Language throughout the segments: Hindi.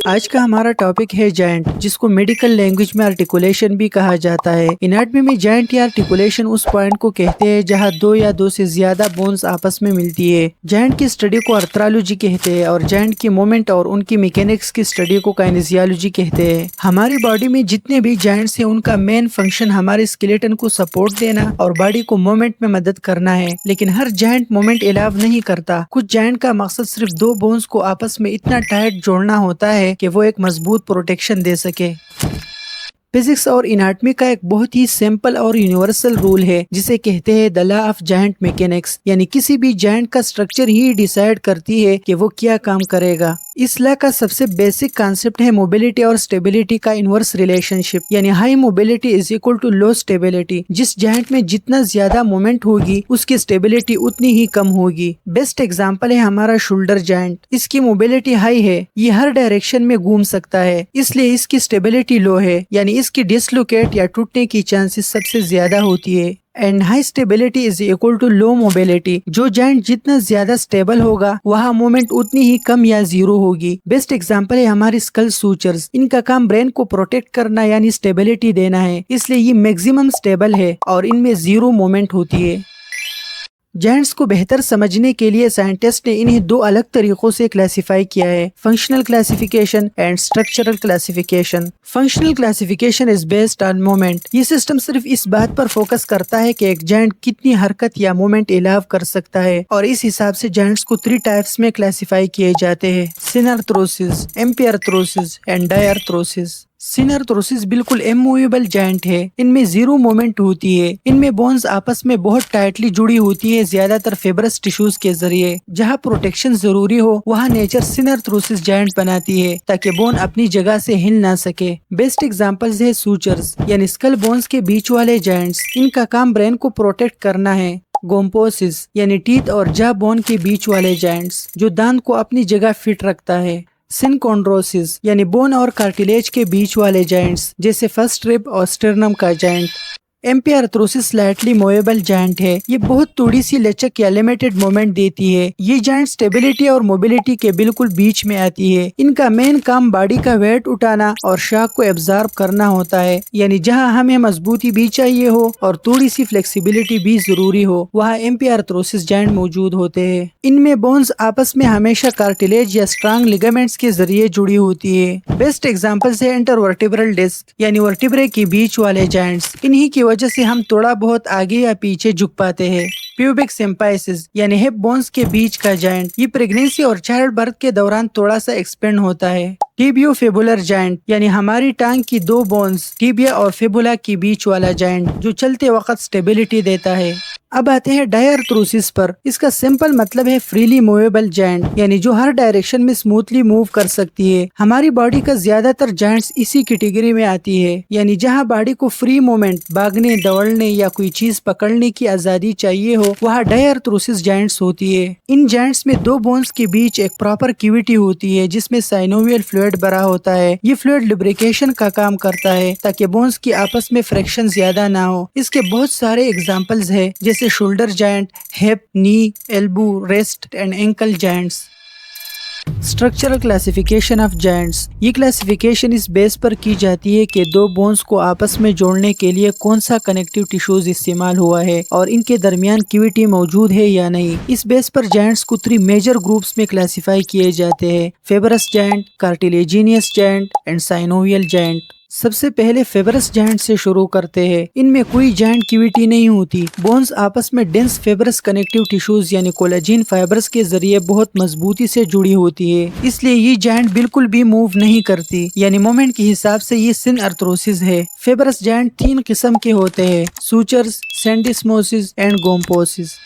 आज का हमारा टॉपिक है जॉइंट, जिसको मेडिकल लैंग्वेज में आर्टिकुलेशन भी कहा जाता है। एनाटॉमी में जॉइंट या आर्टिकुलेशन उस पॉइंट को कहते हैं जहां दो या दो से ज्यादा बोन्स आपस में मिलती है। जॉइंट की स्टडी को आर्थ्रोलॉजी कहते हैं और जॉइंट की मूवमेंट और उनकी मैकेनिक्स की स्टडी को काइनेसियोलॉजी कहते हैं। हमारी बॉडी में जितने भी जॉइंट्स हैं उनका मेन फंक्शन हमारे स्केलेटन को सपोर्ट देना और बॉडी को मूवमेंट में मदद करना है, लेकिन हर जॉइंट मूवमेंट अलाउ नहीं करता। कुछ जॉइंट का मकसद सिर्फ दो बोन्स को आपस में इतना टाइट जोड़ना होता है कि वो एक मजबूत प्रोटेक्शन दे सके। फिजिक्स और एनाटॉमी का एक बहुत ही सिंपल और यूनिवर्सल रूल है जिसे कहते हैं the law of joint mechanics, यानी किसी भी जॉइंट का स्ट्रक्चर ही डिसाइड करती है कि वो क्या काम करेगा। इस लॉ का सबसे बेसिक कॉन्सेप्ट है मोबिलिटी और स्टेबिलिटी का इनवर्स रिलेशनशिप, यानी high mobility is equal to low stability. जिस जॉइंट में जितना ज्यादा मूवमेंट होगी उसकी स्टेबिलिटी उतनी ही कम होगी। बेस्ट एग्जांपल है हमारा शोल्डर जॉइंट। इसकी मोबिलिटी हाई है, ये हर डायरेक्शन में घूम सकता है, इसलिए इसकी स्टेबिलिटी लो है, यानी इसकी डिसलोकेट या टूटने की चांसेस सबसे ज्यादा होती है। And high stability is equal to low mobility. जो जॉइंट जितना ज्यादा स्टेबल होगा वहाँ मूवमेंट उतनी ही कम या जीरो होगी। बेस्ट एग्जांपल है हमारी स्कल सूचर्स। इनका काम ब्रेन को प्रोटेक्ट करना यानी स्टेबिलिटी देना है, इसलिए ये मैक्सिमम स्टेबल है और इनमें जीरो मूवमेंट होती है। जॉइंट्स को बेहतर समझने के लिए साइंटिस्ट ने इन्हें दो अलग तरीकों से क्लासिफाई किया है, functional classification and structural classification. Functional classification is based on movement. ये सिस्टम सिर्फ इस बात पर फोकस करता है कि एक जॉइंट कितनी हरकत या मूवमेंट अलाउ कर सकता है, और इस हिसाब से जॉइंट्स को 3 टाइप्स में क्लासिफाई किए जाते हैं, सिनअर्थ्रोसिस, एम्पिअर्थ्रोसिस एंड डायअर्थ्रोसिस। सिनअर्थ्रोसिस बिल्कुल इमूवेबल जॉइंट है, इनमें जीरो मूवमेंट होती है। इनमें बोन्स आपस में बहुत टाइटली जुड़ी होती है, ज्यादातर फेब्रस टिश्यूज के जरिए। जहां प्रोटेक्शन जरूरी हो वहां नेचर सिनअर्थ्रोसिस जॉइंट बनाती है ताकि बोन अपनी जगह से हिल ना सके। बेस्ट एग्जांपल्स है सूचर्स, यानी स्कल बोन्स के बीच वाले जॉइंट्स। इनका काम ब्रेन को प्रोटेक्ट करना है। गोम्पोसिस, यानी टीथ और जा बोन के बीच वाले जॉइंट्स, जो दांत को अपनी जगह फिट रखता है। सिनकोंड्रोसिस, यानी बोन और कार्टिलेज के बीच वाले जॉइंट्स, जैसे फर्स्ट रिब और स्टर्नम का जॉइंट। एम्पिअर्थ्रोसिस स्लाइटली मूवेबल जॉइंट है, ये बहुत थोड़ी सी लचक या लिमिटेड मूवमेंट देती है। ये जॉइंट स्टेबिलिटी और मोबिलिटी के बिल्कुल बीच में आती है। इनका मेन काम बॉडी का वेट उठाना और शॉक को एब्जॉर्ब करना होता है, यानी जहां हमें मजबूती भी चाहिए हो और थोड़ी सी फ्लेक्सिबिलिटी भी जरूरी हो वहाँ एम्पिअर्थ्रोसिस जॉइंट मौजूद होते हैं। इनमें बोन्स आपस में हमेशा कार्टिलेज या स्ट्रॉन्ग लिगामेंट्स के जरिए जुड़ी होती है। बेस्ट एग्जाम्पल्स है इंटरवर्टिब्रल डिस्क, यानी वर्टिब्रे के बीच वाले जॉइंट्स। इन्हीं की वजह से हम थोड़ा बहुत आगे या पीछे झुक पाते हैं। प्यूबिक सिम्पाइसिस, यानी हिप बोन्स के बीच का जॉइंट, ये प्रेगनेंसी और चाइल्ड बर्थ के दौरान थोड़ा सा एक्सपेंड होता है। टिबियोफिबुलर जॉइंट, यानी हमारी टांग की दो बोन्स टिबिया और फिबुला के बीच वाला जॉइंट, जो चलते वक्त स्टेबिलिटी देता है। अब आते हैं डायअर्थ्रोसिस पर। इसका सिंपल मतलब है फ्रीली मूवेबल जॉइंट, यानी जो हर डायरेक्शन में स्मूथली मूव कर सकती है। हमारी बॉडी का ज्यादातर जॉइंट्स इसी कैटेगरी में आती है, यानी जहां बॉडी को फ्री मूवमेंट, भागने, दौड़ने या कोई चीज पकड़ने की आजादी चाहिए हो वहाँ डायअर्थ्रोसिस जॉइंट्स होती है। इन जॉइंट्स में दो बोन्स के बीच एक प्रॉपर कैविटी होती है जिसमें साइनोवियल फ्लूइड भरा होता है। ये फ्लूइड लुब्रिकेशन का काम करता है ताकि बोन्स की आपस में फ्रिक्शन ज्यादा ना हो। इसके बहुत सारे एग्जाम्पल्स है, जैसे shoulder joint, hip, knee, elbow, rest and ankle joints. Structural classification of joints. ये क्लासिफिकेशन इस बेस पर की जाती है कि दो बोन्स को आपस में जोड़ने के लिए कौन सा कनेक्टिव टिश्यूज इस्तेमाल हुआ है और इनके दरमियान कैविटी मौजूद है या नहीं। इस बेस पर जॉइंट्स को 3 मेजर ग्रुप्स में क्लासिफाई किए जाते हैं, fibrous joint, cartilaginous joint and synovial joint. सबसे पहले फेबरस जॉइंट से शुरू करते हैं। इनमें कोई जॉइंट कैविटी नहीं होती। बोन्स आपस में डेंस फेबरस कनेक्टिव टिश्यूज यानी कोलेजिन फाइबर्स के जरिए बहुत मजबूती से जुड़ी होती है, इसलिए ये जॉइंट बिल्कुल भी मूव नहीं करती, यानी मोमेंट के हिसाब से ये सिनअर्थ्रोसिस है। फेबरस जॉइंट 3 किस्म के होते हैं, सूचर्स, सेंडिस्मोसिस एंड गोम्पोसिस।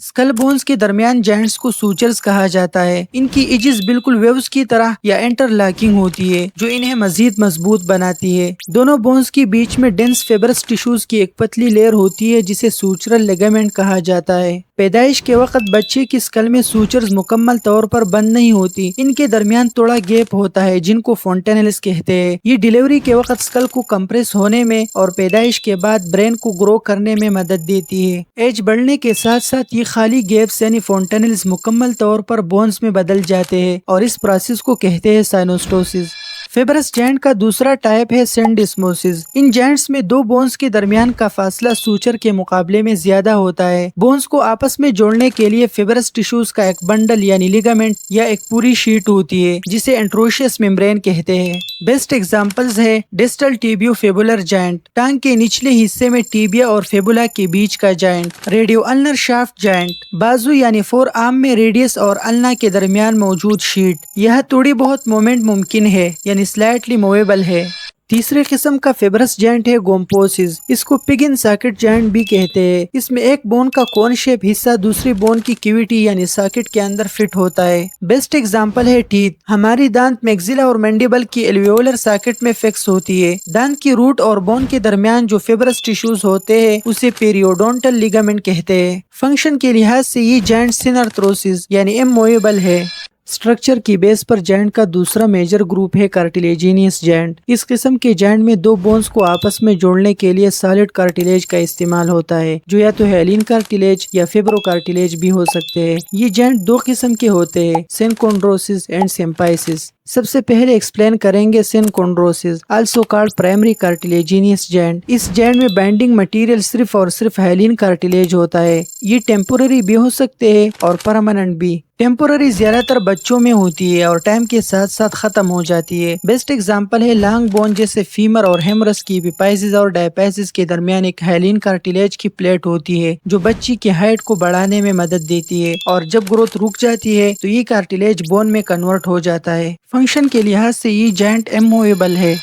स्कल बोन्स के दरमियान जॉइंट्स को सूचर्स कहा जाता है। इनकी एजेस बिल्कुल वेव्स की तरह या इंटरलॉकिंग होती है, जो इन्हें मजीद मजबूत बनाती है। दोनों बोन्स के बीच में डेंस फेबरस टिश्यूज की एक पतली लेयर होती है जिसे सूचरल लिगामेंट कहा जाता है। पैदाइश के वक्त बच्चे की स्कल में सूचर्स मुकम्मल तौर पर बंद नहीं होती, इनके दरमियान थोड़ा गैप होता है जिनको फोंटेनेल्स कहते हैं। ये डिलीवरी के वक्त स्कल को कंप्रेस होने में और पैदाइश के बाद ब्रेन को ग्रो करने में मदद देती है। एज बढ़ने के साथ साथ ये खाली गैप्स यानी फोंटेनेल्स मुकम्मल तौर पर बोन्स में बदल जाते हैं और इस प्रोसेस को कहते हैं साइनोस्टोसिस। फिब्रस जॉइंट का दूसरा टाइप है सिंडिस्मोसिस। इन जॉइंट्स में दो बोन्स के दरमियान का फासला सूचर के मुकाबले में ज्यादा होता है। बोन्स को आपस में जोड़ने के लिए फिब्रस टिश्यूज का एक बंडल यानी लिगामेंट या एक पूरी शीट होती है जिसे एंट्रोशियस मेम्ब्रेन कहते हैं। बेस्ट एग्जांपल्स है डिस्टल टिबियोफिबुलर जॉइंट, टांग के निचले हिस्से में टिबिया और फिबुला के बीच का joint. Radio ulnar shaft joint, बाजू यानी फोर आर्म में रेडियस और अल्ना के दरमियान मौजूद शीट। यह थोड़ी बहुत मूवमेंट मुमकिन है यानी स्लाइटली मूवेबल है। तीसरे किस्म का फिब्रस जॉइंट है गोम्पोसिस। इसको पिग इन सॉकेट जॉइंट भी कहते हैं। इसमें एक बोन का कोन शेप हिस्सा दूसरी बोन की कैविटी यानी सॉकेट के अंदर फिट होता है। बेस्ट एग्जांपल है टीथ। हमारी दांत मैक्सिला और मैंडिबल की एल्वियोलर सॉकेट में फिक्स होती है। दांत की रूट और बोन के दरमियान जो फिब्रस टिश्यूज होते हैं उसे पेरियोडोंटल लिगामेंट कहते हैं। फंक्शन के लिहाज से ये जॉइंट सिनर्थ्रोसिस यानी इमूवेबल है। स्ट्रक्चर की बेस पर जॉइंट का दूसरा मेजर ग्रुप है कार्टिलेजिनियस जॉइंट। इस किस्म के जॉइंट में दो बोन्स को आपस में जोड़ने के लिए सॉलिड कार्टिलेज का इस्तेमाल होता है जो या तो हेलिन कार्टिलेज या फिब्रो कार्टिलेज भी हो सकते हैं। ये जॉइंट दो किस्म के होते हैं, सिनकोंड्रोसिस एंड सिम्पाइसिस। सबसे पहले एक्सप्लेन करेंगे synchondrosis, also called primary cartilaginous joint. इस जॉइंट में बाइंडिंग मटेरियल सिर्फ और सिर्फ हेलिन कार्टिलेज होता है। ये टेम्पोररी भी हो सकते हैं और परमानेंट भी। टेम्पोररी ज्यादातर बच्चों में होती है और टाइम के साथ साथ खत्म हो जाती है। बेस्ट एग्जांपल है लॉन्ग बोन जैसे फीमर और हेमरस की बिपाइसिस और डायपाइसिस के दरमियान एक हेलिन कार्टिलेज की प्लेट होती है जो बच्ची की हाइट को बढ़ाने में मदद देती है और जब ग्रोथ रुक जाती है तो ये कार्टिलेज बोन में कन्वर्ट हो जाता है। फंक्शन के लिहाज से ये जॉइंट इमूवेबल है।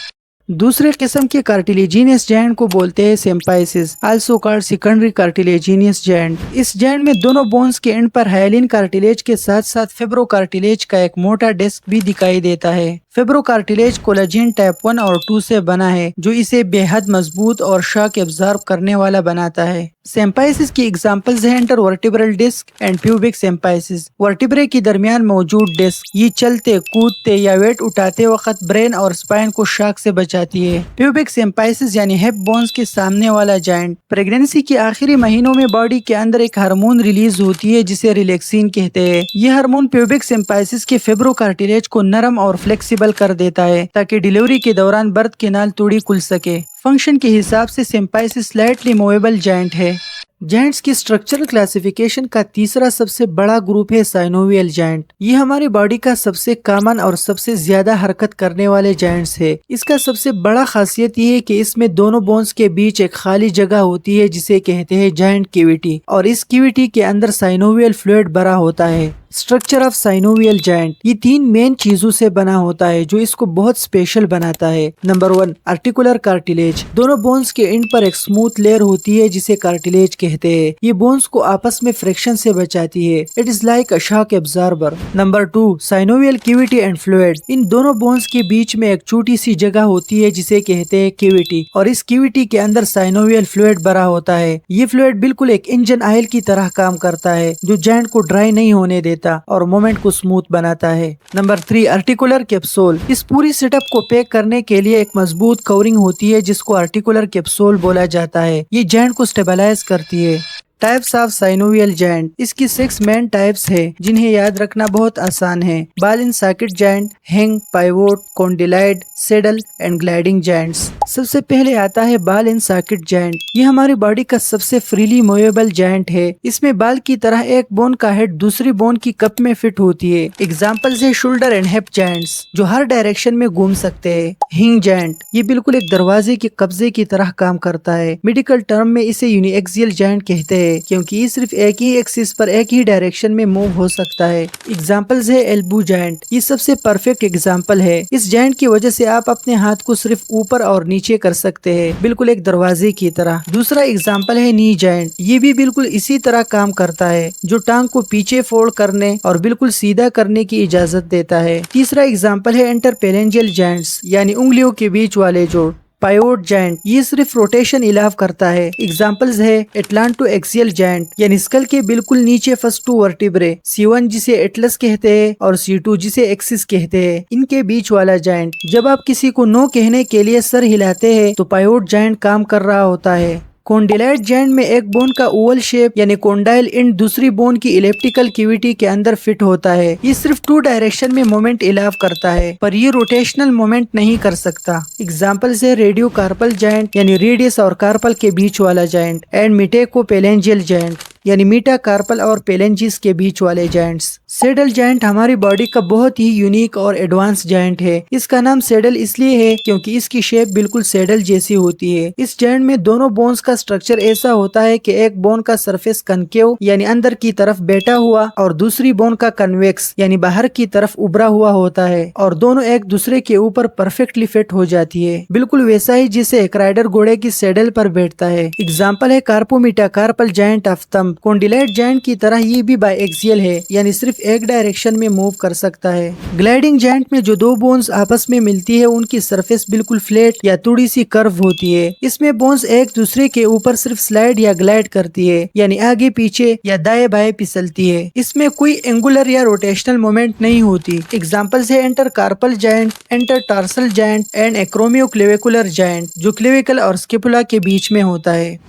दूसरे किस्म के कार्टिलेजिनियस जॉइंट को बोलते हैं symphysis, also called secondary cartilaginous joint. इस जॉइंट में दोनों बोन्स के एंड पर हाइलिन कार्टिलेज के साथ साथ फिब्रो कार्टिलेज का एक मोटा डिस्क भी दिखाई देता है। फिब्रो कार्टिलेज कोलेजन टाइप 1 और 2 से बना है जो इसे बेहद मजबूत और शॉक एब्जॉर्ब करने वाला बनाता है। सिम्पाइसिस की एग्जांपल्स हैं intervertebral disc and pubic symphysis. Vertebrae के दरमियान मौजूद डिस्क ये चलते, कूदते या वेट उठाते वक्त ब्रेन और स्पाइन को शॉक से बचाती है। प्यूबिक सिम्पाइसिस यानी हिप बोन्स के सामने वाला जॉइंट। प्रेगनेंसी के आखिरी महीनों में बॉडी के अंदर एक हार्मोन रिलीज होती है जिसे रिलैक्सिन कहते हैं। यह हार्मोन प्यूबिक सिम्पाइसिस के फिब्रो कार्टिलेज को नरम और फ्लेक्सिबल कर देता है ताकि डिलीवरी के दौरान बर्थ कैनाल तोड़ी खुल सके। फंक्शन के हिसाब से सिम्पाइसिस स्लाइटली मूवेबल जॉइंट है। जॉइंट्स की स्ट्रक्चरल क्लासिफिकेशन का तीसरा सबसे बड़ा ग्रुप है साइनोवियल जॉइंट। ये हमारी बॉडी का सबसे कॉमन और सबसे ज्यादा हरकत करने वाले जॉइंट्स है। इसका सबसे बड़ा खासियत ये है कि इसमें दोनों बोन्स के बीच एक खाली जगह होती है जिसे कहते हैं जॉइंट कैविटी और इस कैविटी के अंदर साइनोवियल फ्लूइड भरा होता है। स्ट्रक्चर ऑफ साइनोवियल जॉइंट ये तीन मेन चीजों से बना होता है जो इसको बहुत स्पेशल बनाता है। Number 1 articular cartilage. दोनों बोन्स के एंड पर एक स्मूथ लेयर होती है जिसे कार्टिलेज कहते हैं। ये बोन्स को आपस में फ्रिक्शन से बचाती है। It is like a shock absorber. Number 2 synovial cavity and fluid. इन दोनों बोन्स के बीच में एक छोटी सी जगह होती है जिसे कहते हैं कैविटी और इस कैविटी के अंदर साइनोवियल फ्लूइड भरा होता है। ये फ्लूइड बिल्कुल एक इंजन ऑयल की तरह काम करता है जो जॉइंट को ड्राई नहीं होने देता और मोमेंट को स्मूथ बनाता है। Number 3 articular capsule. इस पूरी सेटअप को पैक करने के लिए एक मजबूत कवरिंग होती है जिसको आर्टिकुलर कैप्सूल बोला जाता है। ये जॉइंट को स्टेबलाइज करती है। Types of synovial joint. इसकी 6 मेन टाइप्स है जिन्हें याद रखना बहुत आसान है। Ball in socket joint, hinge, pivot, condyloid, saddle and gliding joints. सबसे पहले आता है बॉल इन सॉकेट जॉइंट। ये हमारी बॉडी का सबसे फ्रीली मूवेबल जॉइंट है। इसमें बाल की तरह एक बोन का हेड दूसरी बोन की कप में फिट होती है। एग्जाम्पल्स है शोल्डर एंड हिप जॉइंट्स जो हर डायरेक्शन में घूम सकते हैं। हिंग जॉइंट ये बिल्कुल एक दरवाजे के कब्जे की तरह काम करता है। मेडिकल टर्म में इसे यूनिएक्सियल जॉइंट कहते हैं क्योंकि ये सिर्फ एक ही एक्सिस पर एक ही डायरेक्शन में मूव हो सकता है। एग्जाम्पल्स है एल्बो जॉइंट। ये सबसे परफेक्ट एग्जाम्पल है। इस जॉइंट की वजह से आप अपने हाथ को सिर्फ ऊपर और नीचे कर सकते हैं बिल्कुल एक दरवाजे की तरह। दूसरा एग्जाम्पल है नी जॉइंट। ये भी बिल्कुल इसी तरह काम करता है जो टांग को पीछे फोल्ड करने और बिल्कुल सीधा करने की इजाजत देता है। तीसरा एग्जाम्पल है इंटरपेलेंजियल जॉइंट्स यानी उंगलियों के बीच वाले जोड़। पाइवोट जायंट, ये सिर्फ रोटेशन इलाव करता है। एग्जांपल्स है एटलांटो एक्सियल जायंट, यानी स्कल के बिल्कुल नीचे फर्स्ट 2 वर्टिब्रे, C1 जिसे एटलस कहते हैं और C2 जिसे एक्सिस कहते हैं, इनके बीच वाला जायंट। जब आप किसी को नो कहने के लिए सर हिलाते हैं तो पाइवोट जायंट काम कर रहा होता है। कॉन्डिलाइट जायंट में एक बोन का ओवल शेप यानी कॉन्डाइल एंड दूसरी बोन की इलिप्टिकल कैविटी के अंदर फिट होता है। ये सिर्फ 2 डायरेक्शन में मोमेंट इलाव करता है, पर ये रोटेशनल मोमेंट नहीं कर सकता। एग्जांपल्स है रेडियो कार्पल जायंट यानी रेडियस और कार्पल के बीच वाला जायंट, एंड मिटेकोपेलेंजियल जायंट यानी मीटा कार्पल और पेलेंजिस के बीच वाले जायंट्स। सेडल जायंट हमारी बॉडी का बहुत ही यूनिक और एडवांस जायंट है। इसका नाम सेडल इसलिए है क्योंकि इसकी शेप बिल्कुल सेडल जैसी होती है। इस जायंट में दोनों बोन्स का स्ट्रक्चर ऐसा होता है कि एक बोन का सरफेस कनकेव यानी अंदर की तरफ बैठा हुआ और दूसरी बोन का कन्वेक्स यानी बाहर की तरफ उभरा हुआ होता है, और दोनों एक दूसरे के ऊपर परफेक्टली फिट हो जाती है, बिल्कुल वैसा ही जिसे एक राइडर घोड़े की सेडल पर बैठता है। एग्जाम्पल है carpometacarpal joint of thumb. Condyloid joint की तरह ये भी बायएक्सियल है, यानी सिर्फ एक डायरेक्शन में मूव कर सकता है। ग्लाइडिंग जायंट में जो 2 बोन्स आपस में मिलती है उनकी सरफेस बिल्कुल फ्लैट या थोड़ी सी कर्व होती है। इसमें बोन्स एक दूसरे के ऊपर सिर्फ स्लाइड या ग्लाइड करती है, यानी आगे पीछे या दाएं बाएं फिसलती है। इसमें कोई एंगुलर या रोटेशनल मोमेंट नहीं होती। एग्जाम्पल्स है intercarpal joint, intertarsal joint and acromioclavicular joint, जो क्लेविकल और स्केपुला के बीच में होता है।